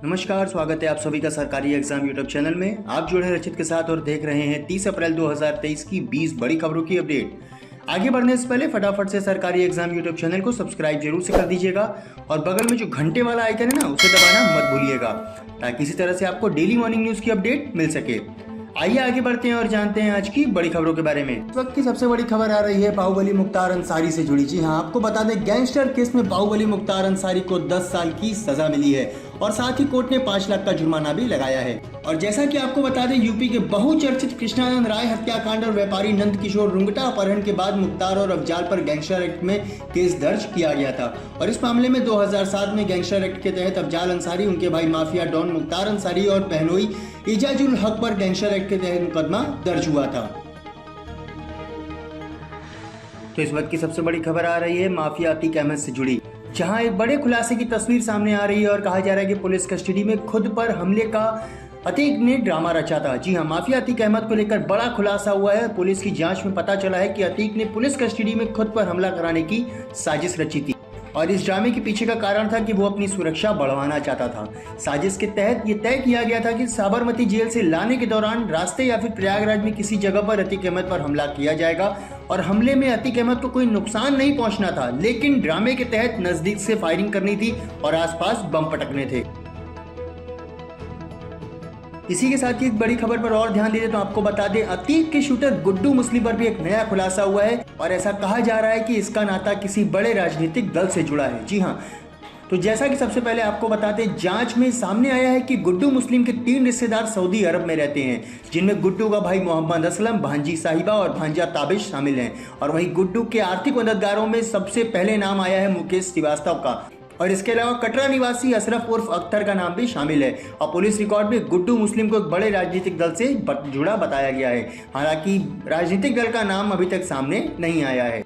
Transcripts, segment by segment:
नमस्कार, स्वागत है आप सभी का सरकारी एग्जाम यूट्यूब चैनल में। आप जुड़े हैं रचित के साथ और देख रहे हैं 30 अप्रैल 2023 की 20 बड़ी खबरों की अपडेट। आगे बढ़ने से पहले फटाफट से सरकारी एग्जाम यूट्यूब चैनल को सब्सक्राइब जरूर से कर दीजिएगा और बगल में जो घंटे वाला आइकन है ना, उसे दबाना मत भूलिएगा ताकि इसी तरह से आपको डेली मॉर्निंग न्यूज की अपडेट मिल सके। आइए आगे बढ़ते हैं और जानते हैं आज की बड़ी खबरों के बारे में। इस वक्त की सबसे बड़ी खबर आ रही है बाहुबली मुख्तार अंसारी से जुड़ी। जी हाँ, आपको बता दें गैंगस्टर केस में बाहुबली मुख्तार अंसारी को 10 साल की सजा मिली है और साथ ही कोर्ट ने 5 लाख का जुर्माना भी लगाया है। और जैसा कि आपको बता दें, यूपी के बहुचर्चित कृष्णानंद राय हत्याकांड और व्यापारी नंद किशोर रुंगटा अपहरण के बाद मुख्तार और अफजाल पर गैंगस्टर एक्ट में केस दर्ज किया गया था और इस मामले में 2007 में गैंगस्टर एक्ट के तहत अफजाल अंसारी, उनके भाई माफिया डॉन मुख्तार अंसारी और बहनोई इजाजुल हक पर गैंगस्टर एक्ट के तहत मुकदमा दर्ज हुआ था। तो इस वक्त की सबसे बड़ी खबर आ रही है माफिया अतीक अहमद से जुड़ी, जहां एक बड़े खुलासे की तस्वीर सामने आ रही है और कहा जा रहा है कि पुलिस कस्टडी में खुद पर हमले का अतीक ने ड्रामा रचा था। जी हां, माफिया अतीक अहमद को लेकर बड़ा खुलासा हुआ है। पुलिस की जांच में पता चला है कि अतीक ने पुलिस कस्टडी में खुद पर हमला कराने की साजिश रची थी और इस ड्रामे के पीछे का कारण था कि वो अपनी सुरक्षा बढ़वाना चाहता था। साजिश के तहत ये तय किया गया था कि साबरमती जेल से लाने के दौरान रास्ते या फिर प्रयागराज में किसी जगह पर अतीक अहमद पर हमला किया जाएगा और हमले में अतीक अहमद को कोई नुकसान नहीं पहुंचना था, लेकिन ड्रामे के तहत नजदीक से फायरिंग करनी थी और आसपास बम पटकने थे। इसी के साथ ही एक बड़ी खबर पर और ध्यान दे तो आपको बता दें अतीक के शूटर गुड्डू मुस्लिम पर भी एक नया खुलासा हुआ है और ऐसा कहा जा रहा है कि इसका नाता किसी बड़े राजनीतिक दल से जुड़ा है। जी हाँ, तो जैसा कि सबसे पहले आपको बताते हैं, जांच में सामने आया है कि गुड्डू मुस्लिम के 3 रिश्तेदार सऊदी अरब में रहते हैं, जिनमें गुड्डू का भाई मोहम्मद असलम, भांजी साहिबा और भांजा ताबिश शामिल हैं। और वहीं गुड्डू के आर्थिक मददगारों में सबसे पहले नाम आया है मुकेश श्रीवास्तव का और इसके अलावा कटरा निवासी अशरफ उर्फ अख्तर का नाम भी शामिल है। और पुलिस रिकॉर्ड में गुड्डू मुस्लिम को एक बड़े राजनीतिक दल से जुड़ा बताया गया है। हालांकि राजनीतिक दल का नाम अभी तक सामने नहीं आया है।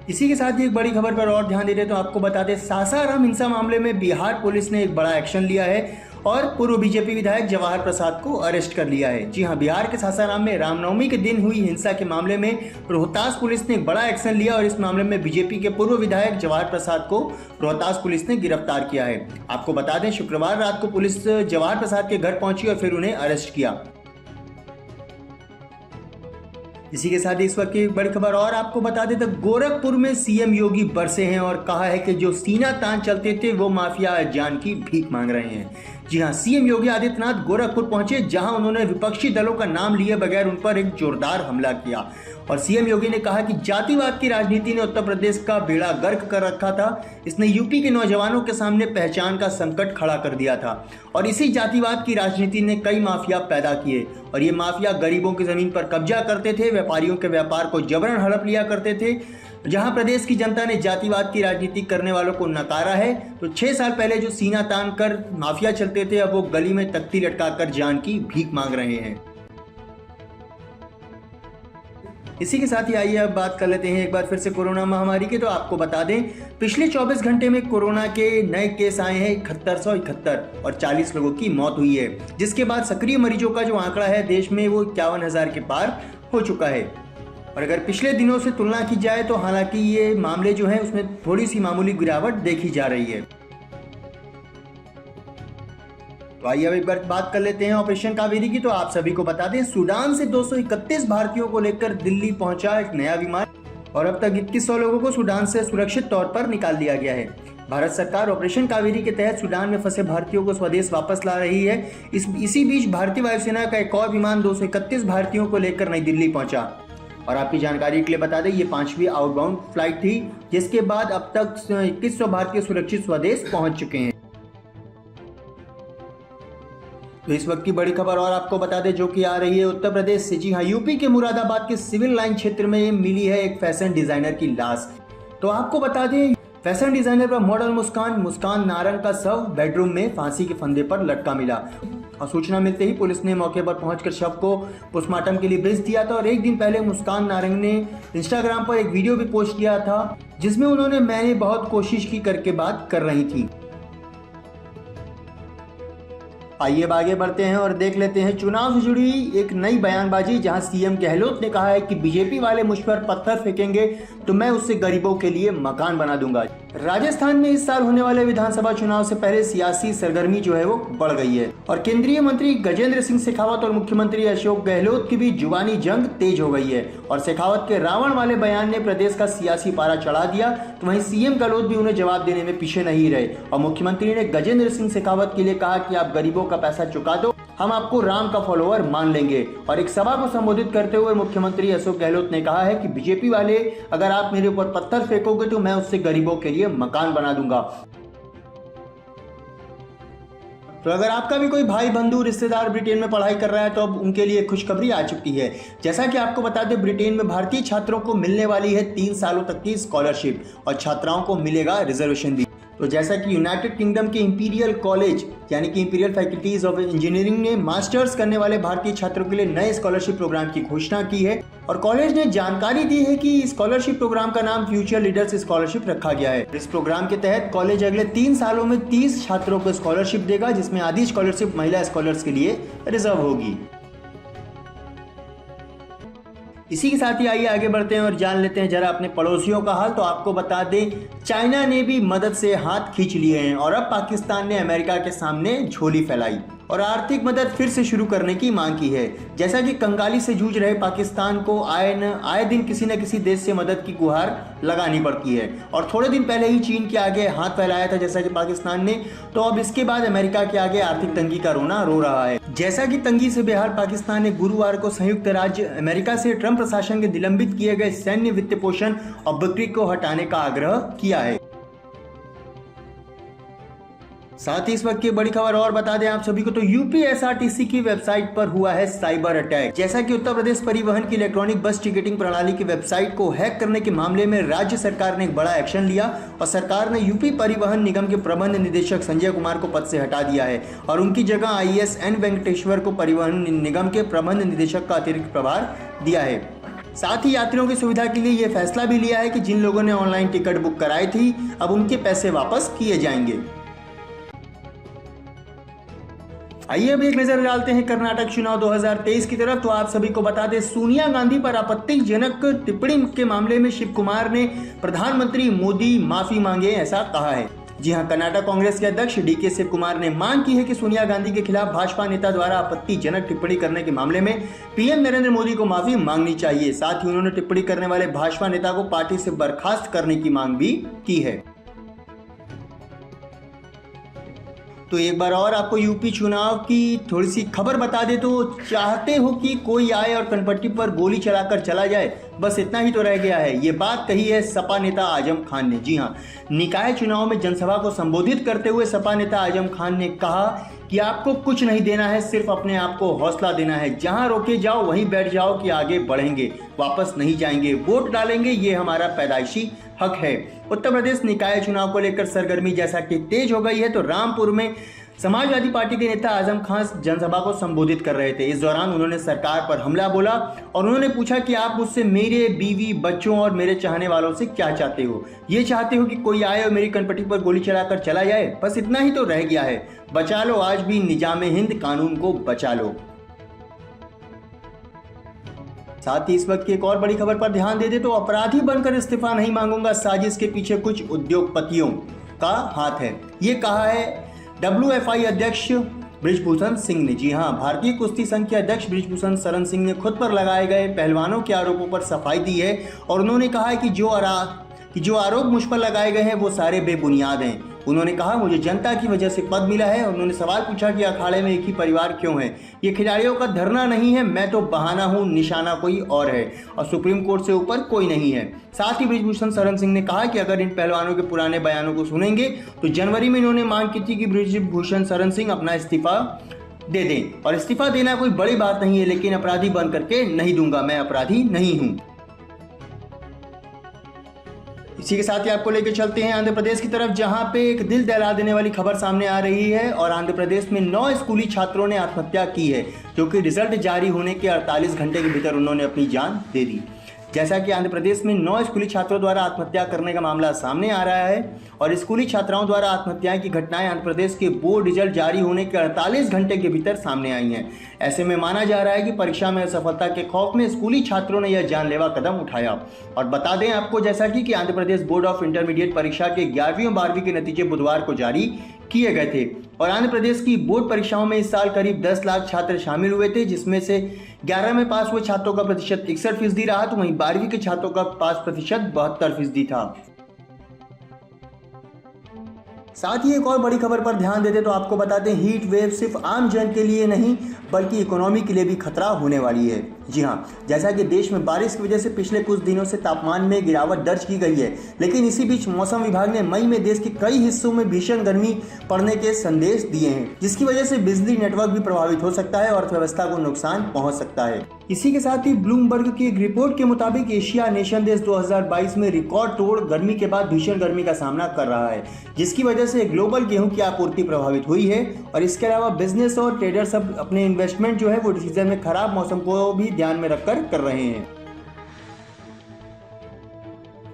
इसी के साथ ही एक बड़ी खबर पर और ध्यान देते तो आपको बता दें सासाराम हिंसा मामले में बिहार पुलिस ने एक बड़ा एक्शन लिया है और पूर्व बीजेपी विधायक जवाहर प्रसाद को अरेस्ट कर लिया है। जी हां, बिहार के सासाराम में रामनवमी के दिन हुई हिंसा के मामले में रोहतास पुलिस ने एक बड़ा एक्शन लिया और इस मामले में बीजेपी के पूर्व विधायक जवाहर प्रसाद को रोहतास पुलिस ने गिरफ्तार किया है। आपको बता दें शुक्रवार रात को पुलिस जवाहर प्रसाद के घर पहुंची और फिर उन्हें अरेस्ट किया। इसी के साथ इस वक्त की बड़ी खबर और आपको बता दें तो गोरखपुर में सीएम योगी बरसे हैं और कहा है कि जो सीना तान चलते थे वो माफिया जान की भीख मांग रहे हैं। जी हां, सीएम योगी आदित्यनाथ गोरखपुर पहुंचे, जहां उन्होंने विपक्षी दलों का नाम लिए बगैर उन पर एक जोरदार हमला किया और सीएम योगी ने कहा कि जातिवाद की राजनीति ने उत्तर प्रदेश का बेड़ा गर्क कर रखा था। इसने यूपी के नौजवानों के सामने पहचान का संकट खड़ा कर दिया था और इसी जातिवाद की राजनीति ने कई माफिया पैदा किए और ये माफिया गरीबों की जमीन पर कब्जा करते थे, व्यापारियों के व्यापार को जबरन हड़प लिया करते थे। जहां प्रदेश की जनता ने जातिवाद की राजनीति करने वालों को नकारा है, तो 6 साल पहले जो सीना तान कर माफिया चलते थे, अब वो गली में तख्ती लटकाकर जान की भीख मांग रहे हैं। इसी के साथ ही आइए अब बात कर लेते हैं एक बार फिर से कोरोना महामारी की। तो आपको बता दें पिछले 24 घंटे में कोरोना के नए केस आए हैं 7171 और 40 लोगों की मौत हुई है, जिसके बाद सक्रिय मरीजों का जो आंकड़ा है देश में वो 51,000 के पार हो चुका है। और अगर पिछले दिनों से तुलना की जाए तो हालांकि ये मामले जो हैं उसमें थोड़ी सी मामूली गिरावट देखी जा रही है। तो आइए अब एक बार बात कर लेते हैं ऑपरेशन कावेरी की। तो आप सभी को बता दें सूडान से 231 भारतीयों को लेकर दिल्ली पहुंचा एक नया विमान और अब तक 2100 लोगों को सूडान से सुरक्षित तौर पर निकाल दिया गया है। भारत सरकार ऑपरेशन कावेरी के तहत सूडान में फंसे भारतीयों को स्वदेश वापस ला रही है। इसी बीच भारतीय वायुसेना का एक और विमान 231 भारतीयों को लेकर नई दिल्ली पहुंचा और आपकी जानकारी के लिए बता दें ये 5वीं आउटबाउंड फ्लाइट थी, जिसके बाद अब तक 2100 भारतीय सुरक्षित स्वदेश पहुंच चुके हैं। तो इस वक्त की बड़ी खबर और आपको बता दें जो कि आ रही है उत्तर प्रदेश से। जी हाँ, यूपी के मुरादाबाद के सिविल लाइन क्षेत्र में मिली है एक फैशन डिजाइनर की लाश। तो आपको बता दें फैशन डिजाइनर पर मॉडल मुस्कान नारंग का शव बेडरूम में फांसी के फंदे पर लटका मिला और सूचना मिलते ही पुलिस ने मौके पर पहुंचकर शव को पोस्टमार्टम के लिए भेज दिया था। और एक दिन पहले मुस्कान नारंग ने इंस्टाग्राम पर एक वीडियो भी पोस्ट किया था जिसमें उन्होंने मैंने बहुत कोशिश की करके बात कर रही थी। आइए अब आगे बढ़ते हैं और देख लेते हैं चुनाव से जुड़ी एक नई बयानबाजी, जहां सीएम गहलोत ने कहा है कि बीजेपी वाले मुझ पर पत्थर फेंकेंगे तो मैं उससे गरीबों के लिए मकान बना दूंगा। राजस्थान में इस साल होने वाले विधानसभा चुनाव से पहले सियासी सरगर्मी जो है वो बढ़ गई है और केंद्रीय मंत्री गजेंद्र सिंह शेखावत और मुख्यमंत्री अशोक गहलोत की भी जुबानी जंग तेज हो गई है और शेखावत के रावण वाले बयान ने प्रदेश का सियासी पारा चढ़ा दिया, तो वहीं सीएम गहलोत भी उन्हें जवाब देने में पीछे नहीं रहे और मुख्यमंत्री ने गजेंद्र सिंह शेखावत के लिए कहा कि आप गरीबों का पैसा चुका दो, हम आपको राम का फॉलोअर मान लेंगे। और एक सभा को संबोधित करते हुए मुख्यमंत्री अशोक गहलोत ने कहा है कि बीजेपी वाले अगर आप मेरे ऊपर पत्थर फेंकोगे तो मैं उससे गरीबों के लिए मकान बना दूंगा। तो अगर आपका भी कोई भाई बंधु रिश्तेदार ब्रिटेन में पढ़ाई कर रहा है तो अब उनके लिए खुशखबरी आ चुकी है। जैसा कि आपको बता दें, ब्रिटेन में भारतीय छात्रों को मिलने वाली है 3 सालों तक की स्कॉलरशिप और छात्राओं को मिलेगा रिजर्वेशन भी। तो जैसा कि यूनाइटेड किंगडम के इंपीरियल कॉलेज यानी कि इंपीरियल फैकल्टीज ऑफ इंजीनियरिंग ने मास्टर्स करने वाले भारतीय छात्रों के लिए नए स्कॉलरशिप प्रोग्राम की घोषणा की है और कॉलेज ने जानकारी दी है कि स्कॉलरशिप प्रोग्राम का नाम फ्यूचर लीडर्स स्कॉलरशिप रखा गया है। इस प्रोग्राम के तहत कॉलेज अगले 3 सालों में 30 छात्रों को स्कॉलरशिप देगा, जिसमें आधी स्कॉलरशिप महिला स्कॉलर्स के लिए रिजर्व होगी। इसी के साथ ही आइए आगे बढ़ते हैं और जान लेते हैं जरा अपने पड़ोसियों का हाल। तो आपको बता दें, चाइना ने भी मदद से हाथ खींच लिए हैं और अब पाकिस्तान ने अमेरिका के सामने झोली फैलाई और आर्थिक मदद फिर से शुरू करने की मांग की है। जैसा कि कंगाली से जूझ रहे पाकिस्तान को आए दिन किसी न किसी देश से मदद की गुहार लगानी पड़ती है और थोड़े दिन पहले ही चीन के आगे हाथ फैलाया था जैसा कि पाकिस्तान ने, तो अब इसके बाद अमेरिका के आगे आर्थिक तंगी का रोना रो रहा है। जैसा कि तंगी से बेहाल पाकिस्तान ने गुरुवार को संयुक्त राज्य अमेरिका से ट्रंप प्रशासन के निलंबित किए गए सैन्य वित्त पोषण और बिक्री को हटाने का आग्रह किया है। साथ ही इस वक्त की बड़ी खबर और बता दें आप सभी को, तो यूपीएसआरटीसी की वेबसाइट पर हुआ है साइबर अटैक। जैसा कि उत्तर प्रदेश परिवहन की इलेक्ट्रॉनिक बस टिकटिंग प्रणाली की वेबसाइट को हैक करने के मामले में राज्य सरकार ने एक बड़ा एक्शन लिया और सरकार ने यूपी परिवहन निगम के प्रबंध निदेशक संजय कुमार को पद से हटा दिया है और उनकी जगह आईएएस एन वेंकटेश्वर को परिवहन निगम के प्रबंध निदेशक का अतिरिक्त प्रभार दिया है। साथ ही यात्रियों की सुविधा के लिए यह फैसला भी लिया है कि जिन लोगों ने ऑनलाइन टिकट बुक कराई थी अब उनके पैसे वापस किए जाएंगे। आइए अब एक नजर डालते हैं कर्नाटक चुनाव 2023 की तरफ। तो आप सभी को बता दें, सोनिया गांधी पर आपत्तिजनक टिप्पणी के मामले में शिव कुमार ने प्रधानमंत्री मोदी माफी मांगे ऐसा कहा है। जी हां, कर्नाटक कांग्रेस के अध्यक्ष डीके शिव कुमार ने मांग की है कि सोनिया गांधी के खिलाफ भाजपा नेता द्वारा आपत्तिजनक टिप्पणी करने के मामले में पीएम नरेंद्र मोदी को माफी मांगनी चाहिए। साथ ही उन्होंने टिप्पणी करने वाले भाजपा नेता को पार्टी से बर्खास्त करने की मांग भी की है। तो एक बार और आपको यूपी चुनाव की थोड़ी सी खबर बता दे, तो चाहते हो कि कोई आए और कनपट्टी पर गोली चलाकर चला जाए, बस इतना ही तो रह गया है। ये बात कही है सपा नेता आजम खान ने। जी हाँ, निकाय चुनाव में जनसभा को संबोधित करते हुए सपा नेता आजम खान ने कहा कि आपको कुछ नहीं देना है, सिर्फ अपने आप को हौसला देना है। जहां रोके जाओ वहीं बैठ जाओ कि आगे बढ़ेंगे, वापस नहीं जाएंगे, वोट डालेंगे, ये हमारा पैदाइशी हक है। उत्तर प्रदेश निकाय चुनाव को लेकर सरगर्मी जैसा कि तेज हो गई है, तो रामपुर में समाजवादी पार्टी के नेता आजम खान जनसभा को संबोधित कर रहे थे। इस दौरान उन्होंने सरकार पर हमला बोला और उन्होंने पूछा कि आप मुझसे, मेरे बीवी बच्चों और मेरे चाहने वालों से क्या चाहते हो? ये चाहते हो कि कोई आए और मेरी कनपट्टी पर गोली चलाकर चला जाए? बस इतना ही तो रह गया है। बचा लो आज भी निजाम हिंद, कानून को बचा लो। साथ ही इस वक्त की एक और बड़ी खबर पर ध्यान दे दे, तो अपराधी बनकर इस्तीफा नहीं मांगूंगा, साजिश के पीछे कुछ उद्योगपतियों का हाथ है, ये कहा है WFI अध्यक्ष बृजभूषण सिंह ने। जी हां, भारतीय कुश्ती संघ के अध्यक्ष बृजभूषण शरण सिंह ने खुद पर लगाए गए पहलवानों के आरोपों पर सफाई दी है और उन्होंने कहा है कि जो आरोप मुझ पर लगाए गए हैं वो सारे बेबुनियाद हैं। उन्होंने कहा, मुझे जनता की वजह से पद मिला है और उन्होंने सवाल पूछा कि अखाड़े में एक ही परिवार क्यों है? ये खिलाड़ियों का धरना नहीं है, मैं तो बहाना हूं, निशाना कोई और है और सुप्रीम कोर्ट से ऊपर कोई नहीं है। साथ ही बृजभूषण शरण सिंह ने कहा कि अगर इन पहलवानों के पुराने बयानों को सुनेंगे तो जनवरी में इन्होंने मांग की थी कि बृजभूषण शरण सिंह अपना इस्तीफा दे दें और इस्तीफा देना कोई बड़ी बात नहीं है, लेकिन अपराधी बन करके नहीं दूंगा, मैं अपराधी नहीं हूं। इसी के साथ ही आपको लेकर चलते हैं आंध्र प्रदेश की तरफ, जहां पे एक दिल दहला देने वाली खबर सामने आ रही है और आंध्र प्रदेश में 9 स्कूली छात्रों ने आत्महत्या की है, जो कि रिजल्ट जारी होने के 48 घंटे के भीतर उन्होंने अपनी जान दे दी। जैसा कि आंध्र प्रदेश में 9 स्कूली छात्रों द्वारा आत्महत्या करने का मामला सामने आ रहा है और स्कूली छात्राओं द्वारा आत्महत्या की घटनाएं आंध्र प्रदेश के बोर्ड रिजल्ट जारी होने के 48 घंटे के भीतर सामने आई हैं। ऐसे में माना जा रहा है कि परीक्षा में असफलता के खौफ में स्कूली छात्रों ने यह जानलेवा कदम उठाया। और बता दें आपको जैसा कि Andhra Pradesh board of intermediate परीक्षा के 11वीं और 12वीं के नतीजे बुधवार को जारी किए गए थे और आंध्र प्रदेश की बोर्ड परीक्षाओं में इस साल करीब 10 लाख छात्र शामिल हुए थे, जिसमें से 11 में पास हुए छात्रों का प्रतिशत 61% रहा, तो वहीं 12वीं के छात्रों का पास प्रतिशत 72% था। साथ ही एक और बड़ी खबर पर ध्यान देते तो आपको बता दें, हीट वेव सिर्फ आम जन के लिए नहीं बल्कि इकोनॉमी के लिए भी खतरा होने वाली है। जी हाँ, जैसा कि देश में बारिश की वजह से पिछले कुछ दिनों से तापमान में गिरावट दर्ज की गई है, लेकिन इसी बीच मौसम विभाग ने मई में देश के कई हिस्सों में भीषण गर्मी पड़ने के संदेश दिए हैं, जिसकी वजह से बिजली नेटवर्क भी प्रभावित हो सकता है और अर्थव्यवस्था को नुकसान पहुंच सकता है। इसी के साथ ही ब्लूमबर्ग की एक रिपोर्ट के मुताबिक एशिया नेशन देश 2022 में रिकॉर्ड तोड़ गर्मी के बाद भीषण गर्मी का सामना कर रहा है, जिसकी वजह से ग्लोबल गेहूं की आपूर्ति प्रभावित हुई है। और इसके अलावा बिजनेस और ट्रेडर सब अपने इन्वेस्टमेंट जो है वो सीजन में खराब मौसम को भी ध्यान में रखकर कर रहे हैं।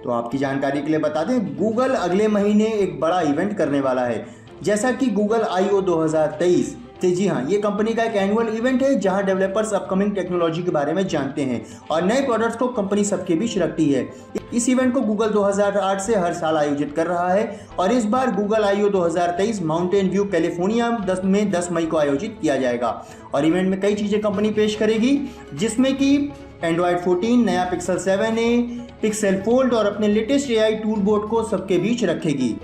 तो आपकी जानकारी के लिए बता दें, गूगल अगले महीने एक बड़ा इवेंट करने वाला है, जैसा कि गूगल I/O 2023। जी हाँ, ये कंपनी का एक एनुअल इवेंट है जहां डेवलपर्स अपकमिंग टेक्नोलॉजी के बारे में जानते हैं और नए प्रोडक्ट्स को कंपनी सबके बीच रखती है। इस इवेंट को गूगल 2008 से हर साल आयोजित कर रहा है और इस बार Google I/O 2023 Mountain View California में 10 मई को आयोजित किया जाएगा। और इवेंट में कई चीज़ें कंपनी पेश करेगी, जिसमें कि एंड्रॉयड 14, नया पिक्सल 7a, पिक्सल फोल्ड और अपने लेटेस्ट AI टूल बोर्ड को सबके बीच रखेगी।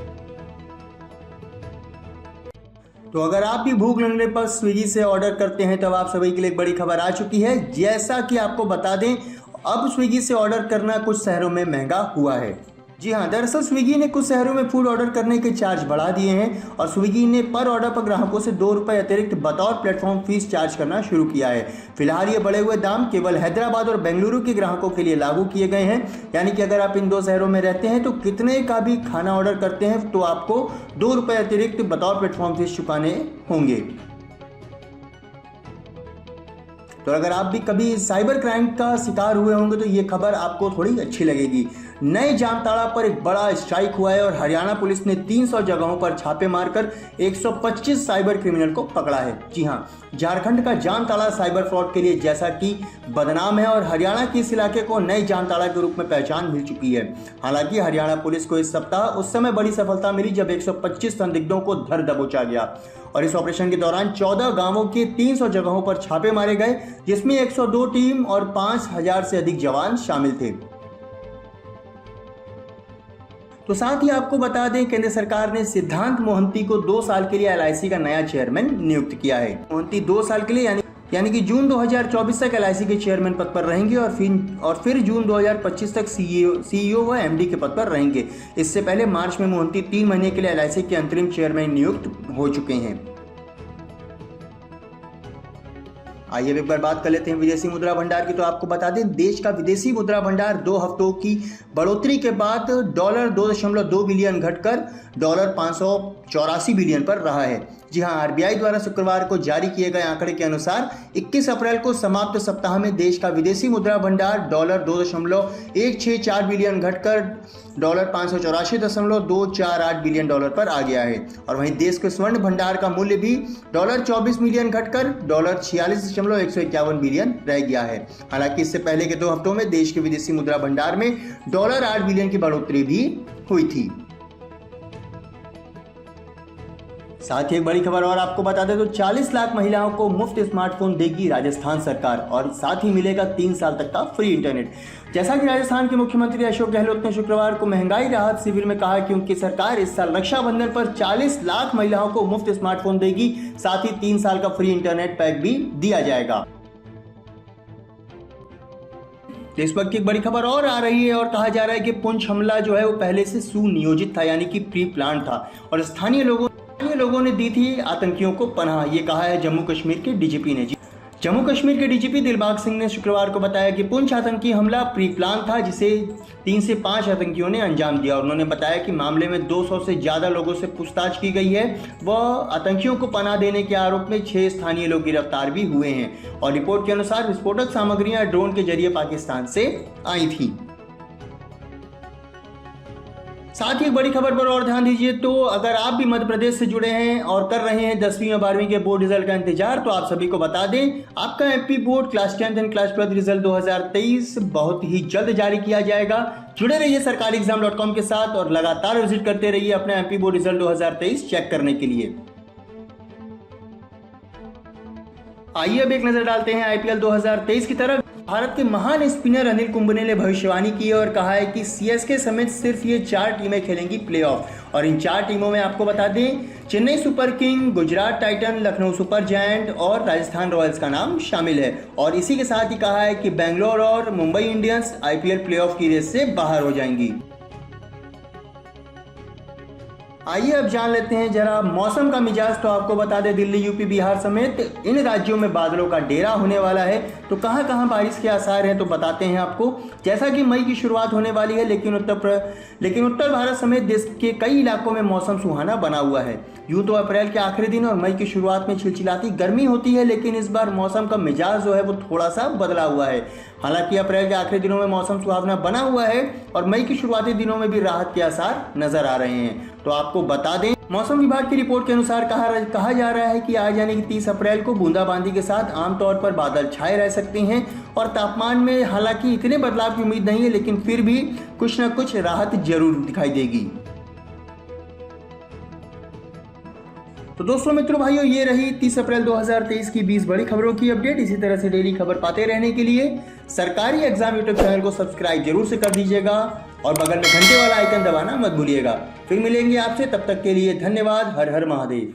तो अगर आप भी भूख लगने पर स्विगी से ऑर्डर करते हैं तो आप सभी के लिए एक बड़ी खबर आ चुकी है। जैसा कि आपको बता दें, अब स्विगी से ऑर्डर करना कुछ शहरों में महंगा हुआ है। जी हाँ, दरअसल स्विगी ने कुछ शहरों में फूड ऑर्डर करने के चार्ज बढ़ा दिए हैं और स्विगी ने पर ऑर्डर पर ग्राहकों से 2 रुपये अतिरिक्त बतौर प्लेटफॉर्म फीस चार्ज करना शुरू किया है। फिलहाल ये बढ़े हुए दाम केवल हैदराबाद और बेंगलुरु के ग्राहकों के लिए लागू किए गए हैं, यानी कि अगर आप इन 2 शहरों में रहते हैं तो कितने का भी खाना ऑर्डर करते हैं तो आपको 2 रुपये अतिरिक्त बतौर प्लेटफॉर्म फीस चुकाने होंगे। तो अगर आप भी कभी साइबर क्राइम का शिकार हुए होंगे तो ये खबर आपको थोड़ी अच्छी लगेगी। नए जामताड़ा पर एक बड़ा स्ट्राइक हुआ है और हरियाणा पुलिस ने 300 जगहों पर छापे मारकर 125 साइबर क्रिमिनल को पकड़ा है। जी हाँ, झारखंड का जामताड़ा साइबर फ्रॉड के लिए जैसा कि बदनाम है और हरियाणा के इस इलाके को नए जामताड़ा के रूप में पहचान मिल चुकी है। हालांकि हरियाणा पुलिस को इस सप्ताह उस समय बड़ी सफलता मिली जब 125 संदिग्धों को धर दबोचा गया और इस ऑपरेशन के दौरान 14 गांवों के 300 जगहों पर छापे मारे गए, जिसमें 102 टीम और 5000 से अधिक जवान शामिल थे। तो साथ ही आपको बता दें, केंद्र सरकार ने सिद्धांत मोहंती को 2 साल के लिए LIC का नया चेयरमैन नियुक्त किया है। मोहंती 2 साल के लिए यानी कि जून 2024 तक LIC के चेयरमैन पद पर रहेंगे और फिर जून 2025 तक CEO व MD के पद पर रहेंगे। इससे पहले मार्च में मोहंती 3 महीने के लिए LIC के अंतरिम चेयरमैन नियुक्त हो चुके हैं। आइए एक बार बात कर लेते हैं विदेशी मुद्रा भंडार की। तो आपको बता दें, देश का विदेशी मुद्रा भंडार 2 हफ्तों की बढ़ोतरी के बाद $2.2 बिलियन घटकर $584 बिलियन पर रहा है। जी हाँ, RBI द्वारा शुक्रवार को जारी किए गए आंकड़े के अनुसार 21 अप्रैल को समाप्त सप्ताह में देश का विदेशी मुद्रा भंडार $2.164 बिलियन घटकर $584.248 बिलियन पर आ गया है। और वहीं देश के स्वर्ण भंडार का मूल्य भी $24 मिलियन घटकर $46.151 बिलियन रह गया है। हालांकि इससे पहले के 2 हफ्तों में देश के विदेशी मुद्रा भंडार में $8 बिलियन की बढ़ोतरी भी हुई थी। साथ ही एक बड़ी खबर और आपको बता दें तो 40 लाख महिलाओं को मुफ्त स्मार्टफोन देगी राजस्थान सरकार और साथ ही मिलेगा 3 साल तक का फ्री इंटरनेट। जैसा कि राजस्थान के मुख्यमंत्री अशोक गहलोत ने शुक्रवार को महंगाई राहत शिविर में कहा कि उनकी सरकार इस साल रक्षाबंधन पर 40 लाख महिलाओं को मुफ्त स्मार्टफोन देगी, साथ ही 3 साल का फ्री इंटरनेट पैक भी दिया जाएगा। इस वक्त की एक बड़ी खबर और आ रही है और कहा जा रहा है कि पुंछ हमला जो है वो पहले से सुनियोजित था, यानी कि प्री प्लान था और स्थानीय लोगों ने दी थी आतंकियों को पनाह, ये कहा है जम्मू कश्मीर के DGP ने। जम्मू कश्मीर के डीजीपी दिलबाग सिंह ने शुक्रवार को बताया कि पुंछ आतंकी हमला प्री प्लान था जिसे 3 से 5 आतंकियों ने अंजाम दिया। और उन्होंने बताया कि मामले में 200 से ज़्यादा लोगों से पूछताछ की गई है। वह आतंकियों को पनाह देने के आरोप में 6 स्थानीय लोग गिरफ्तार भी हुए हैं। और रिपोर्ट के अनुसार विस्फोटक सामग्रियां ड्रोन के जरिए पाकिस्तान से आई थी। साथ ही एक बड़ी खबर पर और ध्यान दीजिए। तो अगर आप भी मध्य प्रदेश से जुड़े हैं और कर रहे हैं 10वीं और 12वीं के बोर्ड रिजल्ट का इंतजार, तो आप सभी को बता दें आपका MP board class 10th and class 12th result 2023 बहुत ही जल्द जारी किया जाएगा। जुड़े रहिए sarkariexam.com के साथ और लगातार विजिट करते रहिए अपने एमपी बोर्ड रिजल्ट 2023 चेक करने के लिए। आइए अब एक नजर डालते हैं आईपीएल 2023 की तरफ। भारत के महान स्पिनर अनिल कुंबले ने भविष्यवाणी की और कहा है कि सीएसके समेत सिर्फ ये 4 टीमें खेलेंगी प्लेऑफ। और इन 4 टीमों में आपको बता दें Chennai super king, Gujarat Titan, Lucknow super giant और राजस्थान रॉयल्स का नाम शामिल है। और इसी के साथ ही कहा है कि बेंगलोर और मुंबई इंडियंस आईपीएल प्लेऑफ की रेस से बाहर हो जाएंगी। आइए अब जान लेते हैं जरा मौसम का मिजाज। तो आपको बता दें दिल्ली, यूपी, बिहार समेत इन राज्यों में बादलों का डेरा होने वाला है। तो कहां कहां बारिश के आसार हैं तो बताते हैं आपको। जैसा कि मई की शुरुआत होने वाली है लेकिन उत्तर भारत समेत देश के कई इलाकों में मौसम सुहाना बना हुआ है। यूं तो अप्रैल के आखिरी दिन और मई की शुरुआत में चिलचिलाती गर्मी होती है, लेकिन इस बार मौसम का मिजाज जो है वो थोड़ा सा बदला हुआ है। हालांकि अप्रैल के आखिरी दिनों में मौसम सुहावना बना हुआ है और मई की शुरुआती दिनों में भी राहत के आसार नजर आ रहे हैं। तो आपको बता दें मौसम विभाग की रिपोर्ट के अनुसार कहा जा रहा है कि आज यानी कि 30 अप्रैल को बूंदाबांदी के साथ आमतौर पर बादल छाए रह सकते हैं। और तापमान में हालांकि इतने बदलाव की उम्मीद नहीं है, लेकिन फिर भी कुछ न कुछ राहत जरूर दिखाई देगी। तो दोस्तों, मित्रों, भाइयों, ये रही 30 अप्रैल 2023 की 20 बड़ी खबरों की अपडेट। इसी तरह से डेली खबर पाते रहने के लिए सरकारी एग्जाम यूट्यूब चैनल को सब्सक्राइब जरूर से कर दीजिएगा और बगल में घंटे वाला आइकन दबाना मत भूलिएगा। फिर मिलेंगे आपसे, तब तक के लिए धन्यवाद। हर हर महादेव।